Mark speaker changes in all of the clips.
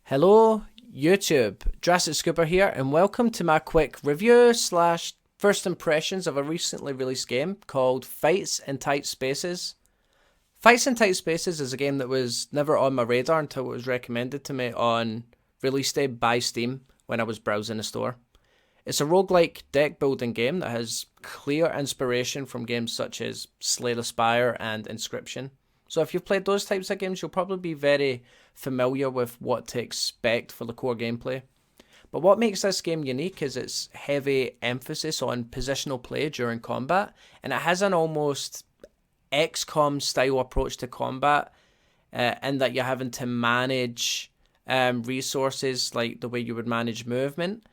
Speaker 1: Hello YouTube, DrasticSkuba here and welcome to my quick review slash first impressions of a recently released game called Fights in Tight Spaces. Fights in Tight Spaces is a game that was never on my radar until it was recommended to me on release day by Steam when I was browsing the store. It's a roguelike deck building game that has clear inspiration from games such as Slay the Spire and Inscription. So if you've played those types of games, you'll probably be very familiar with what to expect for the core gameplay. But what makes this game unique is its heavy emphasis on positional play during combat, and it has an almost XCOM style approach to combat, in that you're having to manage resources like the way you would manage movement.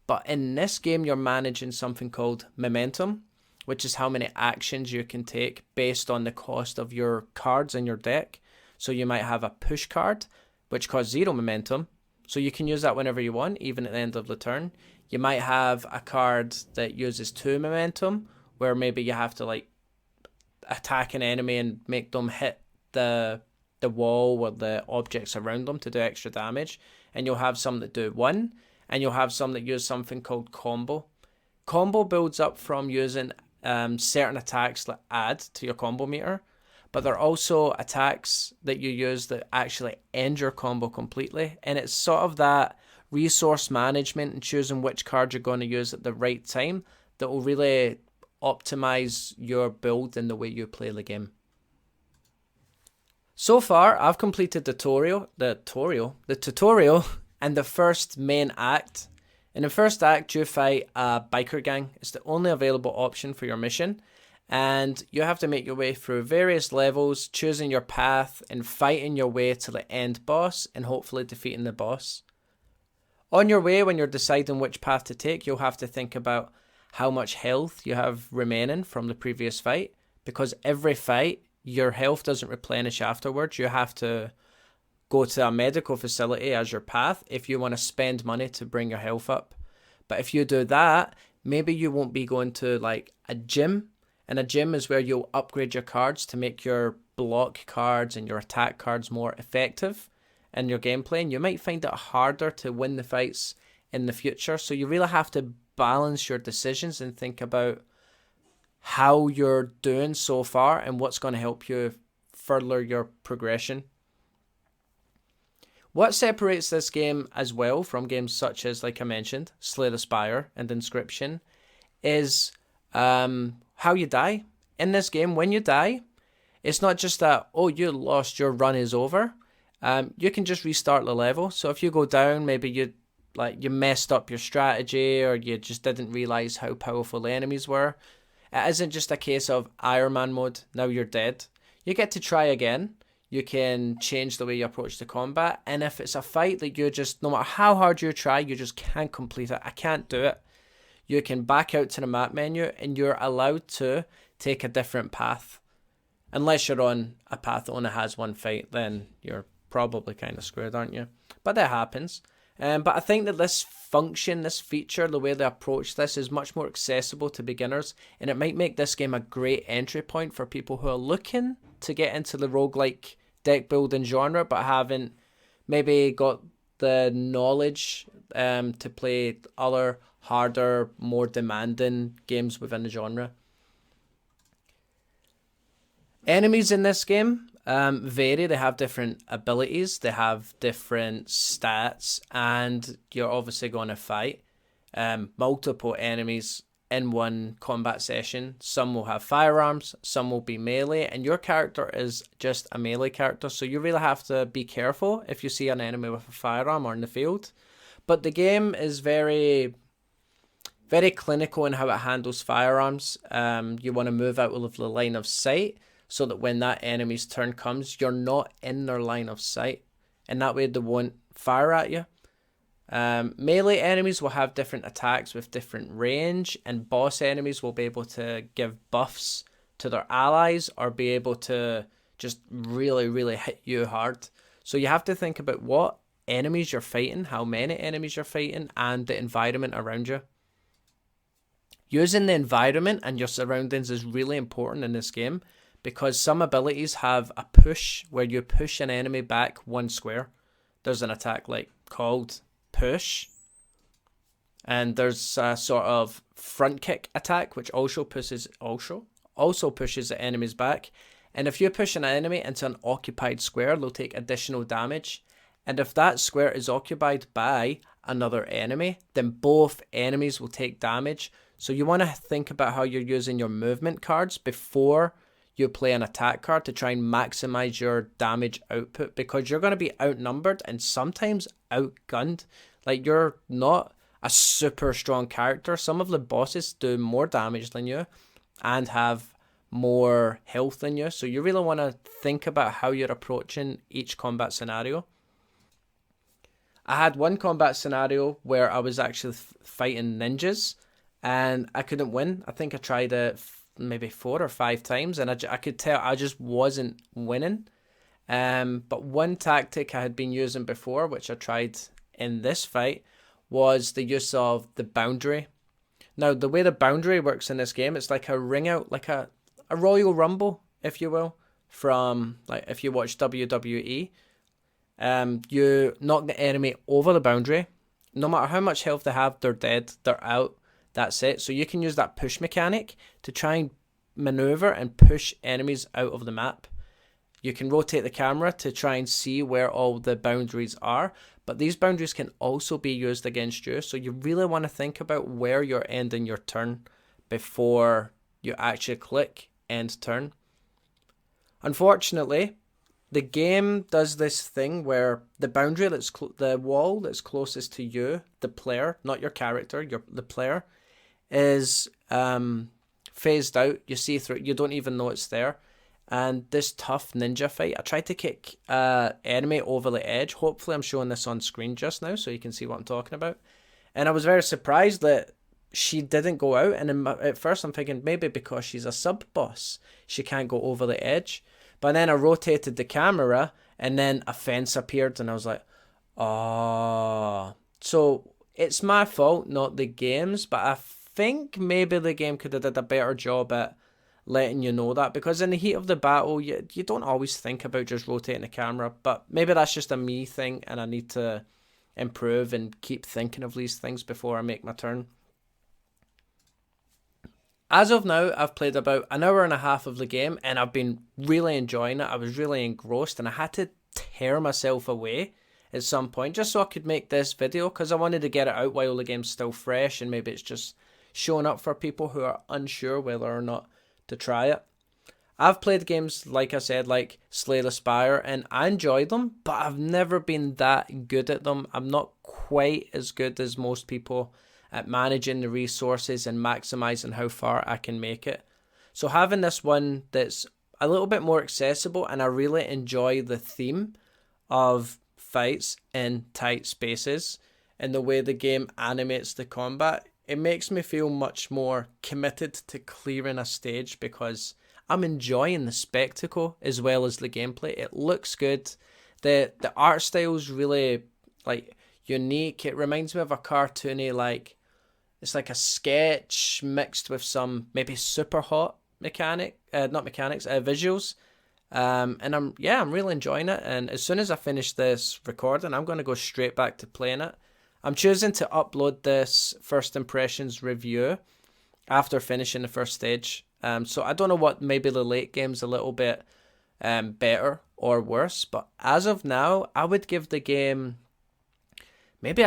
Speaker 1: But in this game, you're managing something called momentum, which is how many actions you can take based on the cost of your cards in your deck. So you might have a push card, which costs 0 momentum, so you can use that whenever you want, even at the end of the turn. You might have a card that uses 2 momentum, where maybe you have to like attack an enemy and make them hit the wall or the objects around them to do extra damage. And you'll have some that do 1, and you'll have some that use something called combo. Combo builds up from using certain attacks that add to your combo meter, but there are also attacks that you use that actually end your combo completely, and it's sort of that resource management and choosing which card you're going to use at the right time that will really optimize your build and the way you play the game. So far, I've completed the tutorial and the first main act. In the first act, you fight a biker gang. It's the only available option for your mission, and you have to make your way through various levels, choosing your path and fighting your way to the end boss and hopefully defeating the boss. On your way, when you're deciding which path to take, you'll have to think about how much health you have remaining from the previous fight, because every fight, your health doesn't replenish afterwards. You have to go to a medical facility as your path if you want to spend money to bring your health up. But if you do that, maybe you won't be going to like a gym, and a gym is where you'll upgrade your cards to make your block cards and your attack cards more effective in your gameplay, and you might find it harder to win the fights in the future. So you really have to balance your decisions and think about how you're doing so far and what's going to help you further your progression. What separates this game as well from games such as, like I mentioned, Slay the Spire and Inscription is how you die. In this game, when you die, it's not just that, oh, you lost, your run is over. You can just restart the level. So if you go down, maybe you messed up your strategy, or you just didn't realize how powerful the enemies were. It isn't just a case of Iron Man mode, now you're dead. You get to try again. You can change the way you approach the combat, and if it's a fight that you just, no matter how hard you try, you just can't complete it, I can't do it, you can back out to the map menu and you're allowed to take a different path. Unless you're on a path that only has one fight, then you're probably kind of screwed, aren't you? But that happens. But I think that this function, this feature, the way they approach this is much more accessible to beginners, and it might make this game a great entry point for people who are looking to get into the roguelike deck building genre but haven't maybe got the knowledge to play other harder, more demanding games within the genre. Enemies in this game vary. They have different abilities, they have different stats, and you're obviously going to fight multiple enemies in one combat session. Some will have firearms, some will be melee, and your character is just a melee character, so you really have to be careful if you see an enemy with a firearm or in the field. But the game is very clinical in how it handles firearms. You want to move out of the line of sight so that when that enemy's turn comes, you're not in their line of sight, and that way they won't fire at you. Melee enemies will have different attacks with different range, and boss enemies will be able to give buffs to their allies or be able to just really hit you hard. So you have to think about what enemies you're fighting, how many enemies you're fighting, and the environment around you. Using the environment and your surroundings is really important in this game, because some abilities have a push where you push an enemy back 1 square. there's an attack like called push, and there's a sort of front kick attack which also pushes the enemies back. And if you push an enemy into an occupied square, they'll take additional damage. And if that square is occupied by another enemy, then both enemies will take damage. So you want to think about how you're using your movement cards before you play an attack card to try and maximize your damage output, because you're going to be outnumbered and sometimes outgunned. Like, you're not a super strong character. Some of the bosses do more damage than you and have more health than you. So you really want to think about how you're approaching each combat scenario. I had one combat scenario where I was actually fighting ninjas and I couldn't win. I think I tried it maybe 4 or 5 times and I could tell I just wasn't winning. But one tactic I had been using before, which I tried in this fight, was the use of the boundary. Now, the way the boundary works in this game, it's like a ring out, like a Royal Rumble, if you will, from, like, if you watch WWE. You knock the enemy over the boundary. No matter how much health they have, they're dead, they're out, that's it. So you can use that push mechanic to try and maneuver and push enemies out of the map. You can rotate the camera to try and see where all the boundaries are, but these boundaries can also be used against you. So you really want to think about where you're ending your turn before you actually click end turn. Unfortunately, the game does this thing where the boundary that's the wall that's closest to you, the player, not your character, the player, is phased out. You see through, you don't even know it's there. And this tough ninja fight, I tried to kick enemy over the edge. Hopefully I'm showing this on screen just now so you can see what I'm talking about. And I was very surprised that she didn't go out. And at first I'm thinking maybe because she's a sub-boss, she can't go over the edge. But then I rotated the camera and then a fence appeared and I was like, oh. So it's my fault, not the game's. But I think maybe the game could have did a better job at letting you know that, because in the heat of the battle you don't always think about just rotating the camera. But maybe that's just a me thing and I need to improve and keep thinking of these things before I make my turn. As of now, I've played about an hour and a half of the game and I've been really enjoying it. I was really engrossed and I had to tear myself away at some point just so I could make this video, because I wanted to get it out while the game's still fresh and maybe it's just showing up for people who are unsure whether or not to try it. I've played games, like I said, like Slay the Spire, and I enjoy them, but I've never been that good at them. I'm not quite as good as most people at managing the resources and maximizing how far I can make it. So having this one that's a little bit more accessible, and I really enjoy the theme of fights in tight spaces and the way the game animates the combat, it makes me feel much more committed to clearing a stage, because I'm enjoying the spectacle as well as the gameplay. It looks good. The art style's really like unique. It reminds me of a cartoony, like, it's like a sketch mixed with some maybe super hot visuals. And I'm really enjoying it. And as soon as I finish this recording, I'm going to go straight back to playing it. I'm choosing to upload this first impressions review after finishing the first stage. So I don't know what, maybe the late game's a little bit better or worse, but as of now, I would give the game maybe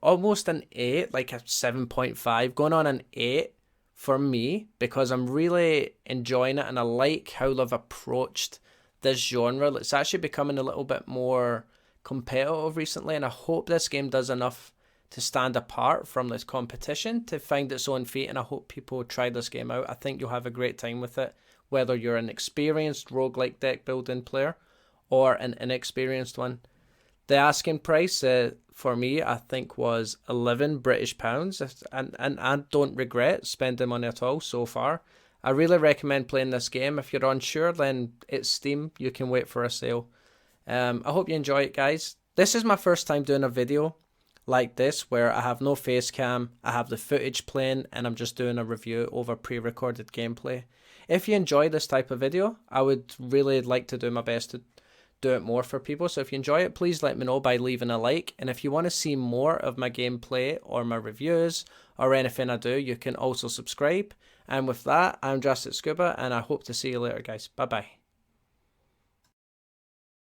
Speaker 1: almost an 8, like a 7.5, going on an 8 for me, because I'm really enjoying it and I like how they've approached this genre. It's actually becoming a little bit more competitive recently, and I hope this game does enough to stand apart from this competition to find its own feet, and I hope people try this game out. I think you'll have a great time with it, whether you're an experienced roguelike deck building player or an inexperienced one. The asking price for me, I think, was £11 and I don't regret spending money at all so far. I really recommend playing this game. If you're unsure, then it's Steam. You can wait for a sale. I hope you enjoy it, guys. This is my first time doing a video like this where I have no face cam, I have the footage playing, and I'm just doing a review over pre-recorded gameplay. If you enjoy this type of video, I would really like to do my best do it more for people. So if you enjoy it, please let me know by leaving a like. And if you want to see more of my gameplay or my reviews or anything I do, you can also subscribe. And with that, I'm DrasticSkuba, and I hope to see you later, guys. Bye bye.